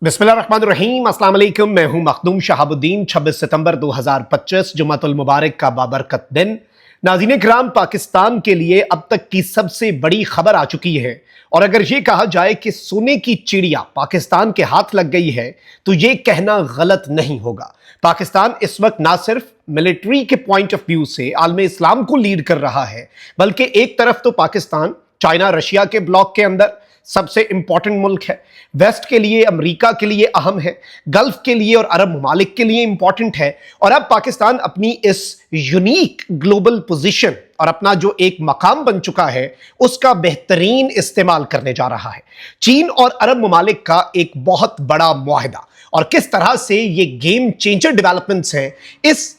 बिस्मिल्लाहिर्रहमानिर्रहीम, अस्सलाम वालेकुम। मैं हूं मखदूम शहाबुद्दीन। 26 सितंबर 2025 जुमातुल मुबारक का बाबरकत दिन। नाज़रीन किराम, पाकिस्तान के लिए अब तक की सबसे बड़ी खबर आ चुकी है। और अगर ये कहा जाए कि सोने की चिड़िया पाकिस्तान के हाथ लग गई है तो ये कहना गलत नहीं होगा। पाकिस्तान इस वक्त ना सिर्फ मिलिट्री के पॉइंट ऑफ व्यू से आलम इस्लाम को लीड कर रहा है, बल्कि एक तरफ तो पाकिस्तान चाइना रशिया के ब्लॉक के अंदर सबसे इंपॉर्टेंट मुल्क है, वेस्ट के लिए अमेरिका के लिए अहम है, गल्फ के लिए और अरब ममालिक के लिए इंपॉर्टेंट है। और अब पाकिस्तान अपनी इस यूनिक ग्लोबल पोजीशन और अपना जो एक मकाम बन चुका है उसका बेहतरीन इस्तेमाल करने जा रहा है। चीन और अरब ममालिक का एक बहुत बड़ा मुआहदा और किस तरह से ये गेम चेंजर डेवलपमेंट्स हैं, इस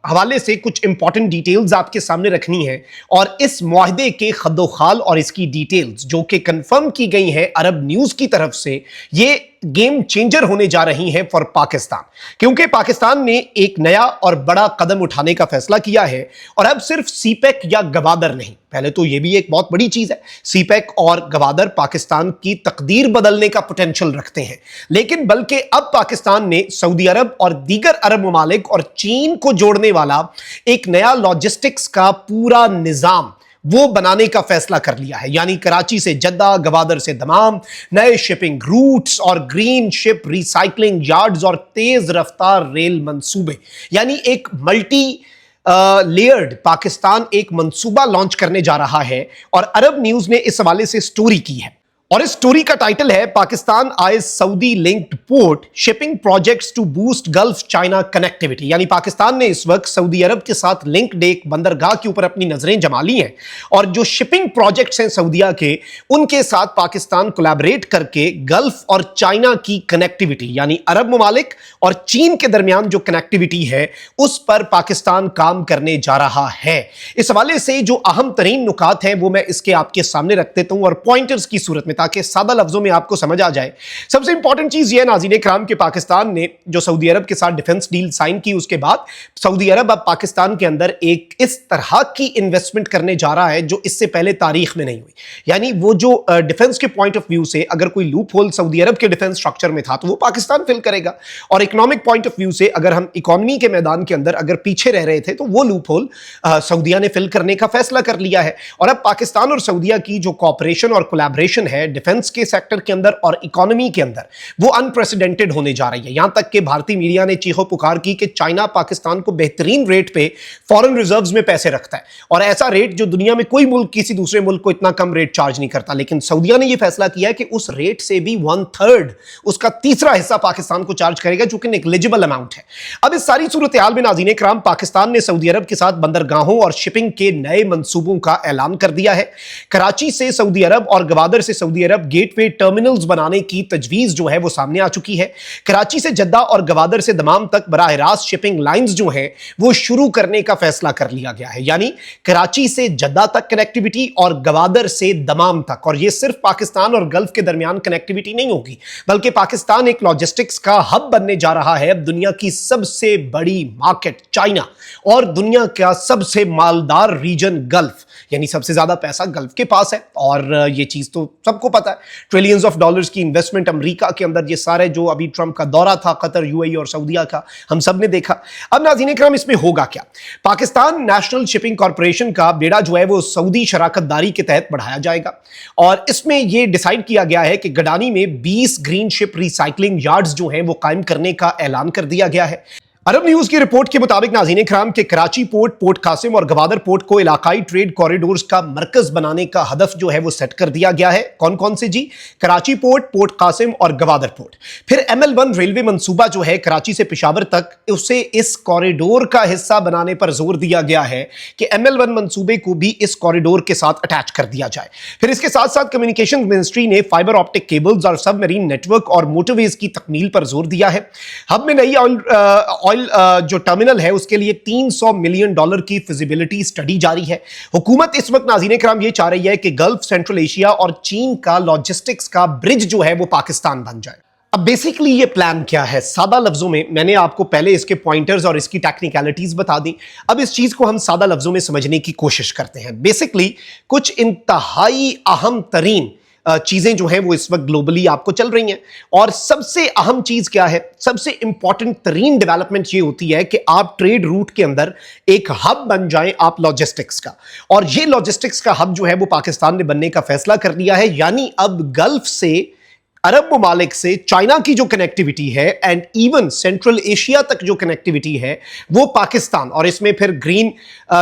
हवाले से कुछ इंपॉर्टेंट डिटेल्स आपके सामने रखनी है। और इस मुआहदे के खद्दोखाल और इसकी डिटेल्स जो कि कंफर्म की गई हैं अरब न्यूज की तरफ से, ये गेम चेंजर होने जा रही हैं फॉर पाकिस्तान, क्योंकि पाकिस्तान ने एक नया और बड़ा कदम उठाने का फैसला किया है। और अब सिर्फ सीपेक या गवादर नहीं, पहले तो यह भी एक बहुत बड़ी चीज है, सीपेक और गवादर पाकिस्तान की तकदीर बदलने का पोटेंशियल रखते हैं, लेकिन बल्कि अब पाकिस्तान ने सऊदी अरब और दीगर अरब ममालिक और चीन को जोड़ने वाला एक नया लॉजिस्टिक्स का पूरा निजाम वो बनाने का फैसला कर लिया है। यानी कराची से जद्दा, गवादर से दमाम, नए शिपिंग रूट्स और ग्रीन शिप रिसाइकलिंग यार्ड्स और तेज रफ्तार रेल मंसूबे, यानी एक मल्टी लेयर्ड पाकिस्तान एक मंसूबा लॉन्च करने जा रहा है। और अरब न्यूज ने इस हवाले से स्टोरी की है और इस स्टोरी का टाइटल है Pakistan eyes Saudi linked port shipping projects to boost Gulf China connectivity. यानी पाकिस्तान ने इस वक्त सऊदी अरब के साथ लिंक्ड एक बंदरगाह के ऊपर अपनी नजरें जमा ली हैं और जो शिपिंग प्रोजेक्ट्स हैं सऊदीया के, उनके साथ पाकिस्तान कोलैबोरेट करके गल्फ और चाइना की कनेक्टिविटी यानी अरब ममालिक और चीन के दरमियान जो कनेक्टिविटी है उस पर पाकिस्तान काम करने जा रहा है। इस हवाले से जो अहम तरीन नुकात हैं वो मैं इसके आपके सामने रख देता हूं और पॉइंटर्स की सूरत में, ताकि सादा लफ्जों में आपको समझ आ जाए। सबसे इंपॉर्टेंट चीज यह नाज़रीन इकराम कि पाकिस्तान ने जो सऊदी अरब के साथ डिफेंस डील साइन की, उसके बाद सऊदी अरब अब पाकिस्तान के अंदर एक इस तरह की इन्वेस्टमेंट करने जा रहा है जो इससे पहले तारीख में नहीं हुई। यानी वो जो डिफेंस के पॉइंट ऑफ व्यू से अगर कोई लूप होल सऊदी अरब के डिफेंस स्ट्रक्चर में था तो वो पाकिस्तान फिल करेगा, और इकोनॉमिक पॉइंट ऑफ व्यू से अगर हम इकोनॉमी के मैदान के अंदर अगर पीछे रह रहे थे तो वो लूप होल सऊदिया ने फिल करने का फैसला कर लिया है। और अब पाकिस्तान और सऊदिया की जो कॉपरेशन और कोलैबोरेशन है डिफेंस के सेक्टर के अंदर और इकोनॉमी के अंदर, वो अनप्रेसिडेंटेड होने जा रही है। यहां तक कि भारतीय मीडिया ने चीखो पुकार की कि चाइना पाकिस्तान को बेहतरीन रेट पे फॉरेन रिजर्व्स में पैसे रखता है, और ऐसा रेट जो दुनिया में कोई मुल्क किसी दूसरे मुल्क को इतना कम रेट चार्ज नहीं करता। लेकिन सऊदिया ने यह फैसला किया है कि उस रेट से भी 1/3 उसका तीसरा हिस्सा पाकिस्तान को चार्ज करेगा, जो कि नेग्लिजिबल अमाउंट है। अब इस सारी सूरत हाल में नाज़रीन इकराम, पाकिस्तान ने सऊदी अरब के साथ बंदरगाहों और शिपिंग के नए मंसूबों का ऐलान कर दिया है। कराची से सऊदी अरब और गवादर से सऊदी अरब गेटवे टर्मिनल्स बनाने की तजवीज जो है वो सामने आ चुकी है। कराची से जद्दा और गवादर से दमाम तक बराह रास्त शिपिंग लाइंस जो हैं वो शुरू करने का फैसला कर लिया गया है। यानी कराची से जद्दा तक कनेक्टिविटी और गवादर से दमाम तक। और ये सिर्फ पाकिस्तान और गल्फ के दरमियान कनेक्टिविटी नहीं होगी, बल्कि पाकिस्तान एक लॉजिस्टिक्स का हब बनने जा रहा है। अब दुनिया की सबसे बड़ी मार्केट चाइना और दुनिया का सबसे मालदार रीजन गल्फ, यानी सबसे ज्यादा पैसा गल्फ के पास है। और ये चीज तो सबको पता है, ट्रिलियंस ऑफ डॉलर्स की इन्वेस्टमेंट अमेरिका के अंदर, ये सारे जो अभी ट्रंप का दौरा था कतर, यूएई और सऊदीया का, हम सब ने देखा। अब नाज़रीन इकराम, इसमें होगा क्या? पाकिस्तान नेशनल शिपिंग कॉर्पोरेशन का बेड़ा जो है वो सऊदी शराकतदारी के तहत बढ़ाया जाएगा, और इसमें यह डिसाइड किया गया है कि गडानी में 20 ग्रीन शिप रिसाइकलिंग यार्ड्स जो हैं वो कायम करने का ऐलान कर दिया गया है। अरब न्यूज की रिपोर्ट के मुताबिक नाज़रीन इकराम के कराची पोर्ट, पोर्ट कासिम और गवादर पोर्ट को इलाकाई ट्रेड कॉरिडोर्स का मरकज बनाने का हदफ जो है वो सेट कर दिया गया है। कौन कौन से जी? कराची पोर्ट, पोर्ट कासिम और गवादर पोर्ट। फिर ML1 रेलवे मंसूबा जो है कराची से पेशावर तक, उसे इस कॉरिडोर का हिस्सा बनाने पर जोर दिया गया है कि ML1 मंसूबे को भी इस कॉरिडोर के साथ अटैच कर दिया जाए। फिर इसके साथ साथ कम्युनिकेशन मिनिस्ट्री ने फाइबर ऑप्टिक केबल्स और सबमरीन नेटवर्क और मोटरवेज की तकमील पर जोर दिया है। हब में नई ऑयल जो टर्मिनल है उसके लिए $300 मिलियन की फिजिबिलिटी स्टडी जारी है। हुकूमत इस वक्त नाज़रीन इकराम ये चाह रही है कि गल्फ, सेंट्रल एशिया और चीन का लॉजिस्टिक्स का ब्रिज जो है वो पाकिस्तान बन जाए। अब बेसिकली ये प्लान क्या है? सादा लफ्जों में मैंने आपको पहले इसके पॉइंटर्स और इसकी टेक्निकलिटीज बता दी। अब इस चीज को हम सादा लफ्जों में समझने की कोशिश करते हैं। बेसिकली कुछ इंतहाई अहम तरीन चीजें जो हैं वो इस वक्त ग्लोबली आपको चल रही हैं। और सबसे अहम चीज क्या है, सबसे इंपॉर्टेंट तरीन डेवलपमेंट ये होती है कि आप ट्रेड रूट के अंदर एक हब बन जाएं आप लॉजिस्टिक्स का। और ये लॉजिस्टिक्स का हब जो है वो पाकिस्तान ने बनने का फैसला कर लिया है, यानी अब गल्फ से, अरब ममालिक से चाइना की जो कनेक्टिविटी है एंड इवन सेंट्रल एशिया तक जो कनेक्टिविटी है वो पाकिस्तान, और इसमें फिर ग्रीन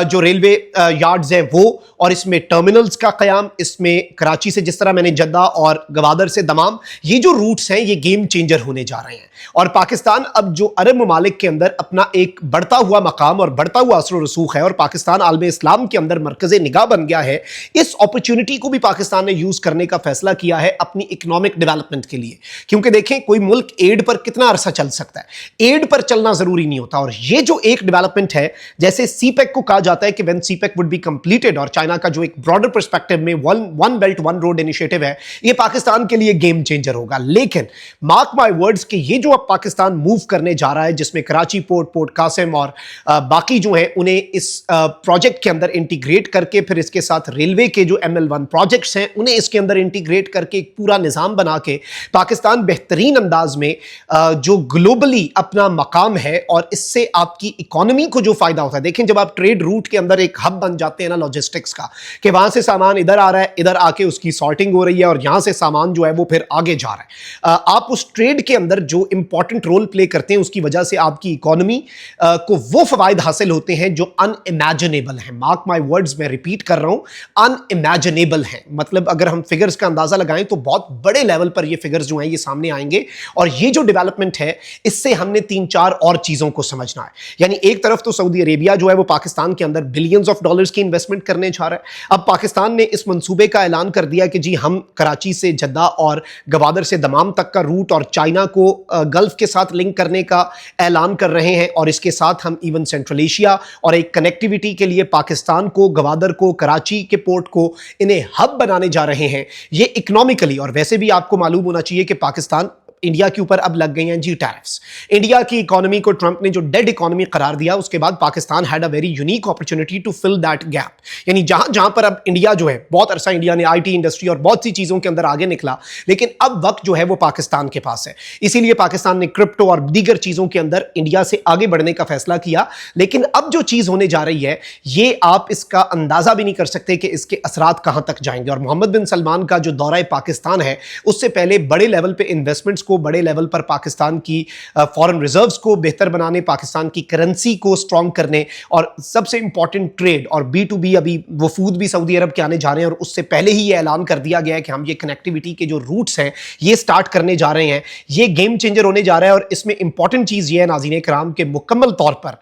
जो रेलवे यार्ड्स हैं वो, और इसमें टर्मिनल्स का क़याम, इसमें कराची से जिस तरह मैंने जद्दा और गवादर से दमाम, ये जो रूट्स हैं ये गेम चेंजर होने जा रहे हैं। और पाकिस्तान अब जो अरब ममालिक के अंदर अपना एक बढ़ता हुआ मकाम और बढ़ता हुआ असर रसूख है, और पाकिस्तान आलम इस्लाम के अंदर मरकज़ निगाह बन गया है, इस अपॉर्चुनिटी को भी पाकिस्तान ने यूज करने का फैसला किया है अपनी इकोनॉमिक डेवलपमेंट के लिए। क्योंकि देखें, कोई मुल्क एड पर कितना अरसा चल सकता है, एड पर चलना जरूरी नहीं होता। और ये जो एक डेवलपमेंट है, जैसे सीपेक को कहा जाता है कि when CPEC would be completed, और चाइना का जो एक ब्रॉडर पर्सपेक्टिव में one belt one road initiative है, ये पाकिस्तान के लिए गेम चेंजर होगा। लेकिन मार्क माय वर्ड्स कि ये जो अब पाकिस्तान मूव करने जा रहा है, जिसमें कराची पोर्ट, पोर्ट कासिम और बाकी जो है उन्हें इस प्रोजेक्ट के अंदर इंटीग्रेट करके, फिर इसके साथ रेलवे के जो ML1 प्रोजेक्ट्स हैं उन्हें इसके अंदर इंटीग्रेट करके एक पूरा निजाम बना के पाकिस्तान बेहतरीन अंदाज में जो ग्लोबली अपना मकाम है, और इससे आपकी इकोनॉमी को जो फायदा होता है। देखें, जब आप ट्रेड रूट के अंदर एक हब बन जाते हैं ना लॉजिस्टिक्स का, कि वहां से सामान इधर आ रहा है, इधर आके उसकी सॉर्टिंग हो रही है, और यहां से सामान जो है वो फिर आगे जा रहा है, आप उस ट्रेड के अंदर जो इंपॉर्टेंट रोल प्ले करते हैं, उसकी वजह से आपकी इकोनॉमी को वो फवायद हासिल होते हैं जो अनइमेजिनेबल हैं। मार्क माई वर्ड्स, मैं रिपीट कर रहा हूं, अनइमेजिनेबल हैं। मतलब अगर हम फिगर्स का अंदाजा लगाएं तो बहुत बड़े लेवल पर ये फिगर्स जो हैं ये सामने आएंगे। और ये जो डेवलपमेंट है, इससे हमने 3-4 और चीजों को समझना है। यानी एक तरफ तो सऊदी अरेबिया जो है वो पाकिस्तान के अंदर बिलियंस ऑफ डॉलर्स की इन्वेस्टमेंट करने जा रहा है। अब पाकिस्तान ने इस मंसूबे का ऐलान कर दिया कि जी हम कराची से जद्दा और गवादर से दमाम तक का रूट और चाइना को गल्फ के साथ लिंक करने का ऐलान कर रहे हैं। और इसके साथ हम इवन सेंट्रल एशिया और एक कनेक्टिविटी के लिए पाकिस्तान को, गवादर को, कराची के पोर्ट को, इन्हें हब बनाने जा रहे हैं। ये इकोनॉमिकली, और वैसे भी आपको मालूम होना चाहिए कि पाकिस्तान, इंडिया के ऊपर अब लग गए हैं जी टैरिफ्स। इंडिया की इकोनॉमी को ट्रंप ने जो डेड इकोनॉमी करार दिया, उसके बाद Pakistan had a very unique opportunity to fill that gap. यानी जहां जहां पर अब इंडिया जो है, बहुत अरसा इंडिया ने आईटी इंडस्ट्री और बहुत सी चीजों के अंदर आगे निकला, लेकिन अब वक्त जो है वो पाकिस्तान के पास है। इसीलिए पाकिस्तान ने क्रिप्टो और दीगर चीजों के अंदर इंडिया से आगे बढ़ने का फैसला किया। लेकिन अब जो चीज होने जा रही है, ये आप इसका अंदाजा भी नहीं कर सकते कि इसके असरात कहां तक जाएंगे। और मोहम्मद बिन सलमान का जो दौरा पाकिस्तान है, उससे पहले बड़े लेवल पे इन्वेस्टमेंट्स को, बड़े लेवल पर पाकिस्तान की फॉरेन रिजर्व्स को बेहतर बनाने, पाकिस्तान की करेंसी को स्ट्रांग करने, और सबसे इंपॉर्टेंट ट्रेड और B2B, अभी वफूद भी सऊदी अरब के आने जा रहे हैं, और उससे पहले ही ये ऐलान कर दिया गया है कि हम ये कनेक्टिविटी के जो रूट्स हैं ये स्टार्ट करने जा रहे हैं। ये गेम चेंजर होने जा रहा है। और इसमें इंपॉर्टेंट चीज ये है नाज़रीन कराम के मुकम्मल तौर पर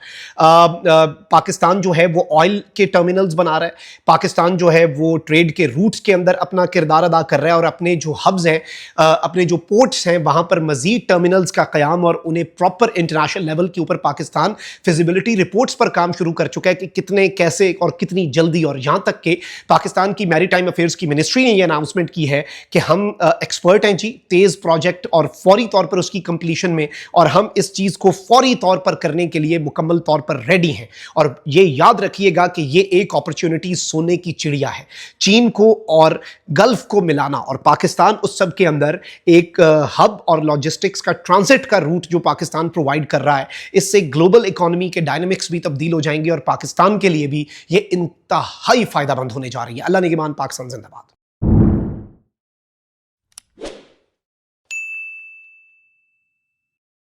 पाकिस्तान जो है वो ऑयल के टर्मिनल्स बना रहा है, पाकिस्तान जो है वो ट्रेड के रूट्स के अंदर अपना किरदार अदा कर रहा है, और अपने जो हब्स हैं, अपने जो पोर्ट्स हैं, वहां पर मजीद टर्मिनल्स का कयाम और उन्हें प्रॉपर इंटरनेशनल लेवल के ऊपर पाकिस्तान फिजिबिलिटी रिपोर्ट्स पर काम शुरू कर चुका है कि कितने, कैसे और कितनी जल्दी। और यहां तक कि पाकिस्तान की मैरीटाइम अफेयर्स की मिनिस्ट्री ने यह अनाउंसमेंट की है कि हम एक्सपर्ट हैं जी तेज प्रोजेक्ट और फौरी तौर पर उसकी कंप्लीशन में, और हम इस चीज को फौरी तौर पर करने के लिए मुकम्मल तौर पर रेडी हैं। और ये याद रखिएगा कि ये एक अपॉर्चुनिटी सोने की चिड़िया है, चीन को और गल्फ को मिलाना, और पाकिस्तान उस सब के अंदर एक हब और लॉजिस्टिक्स का, ट्रांजिट का रूट जो पाकिस्तान प्रोवाइड कर रहा है, इससे ग्लोबल इकोनॉमी के डायनामिक्स भी तब्दील हो जाएंगे, और पाकिस्तान के लिए भी ये इंतहाई फायदामंद होने जा रही है। अल्लाह निगहबान, पाकिस्तान जिंदाबाद।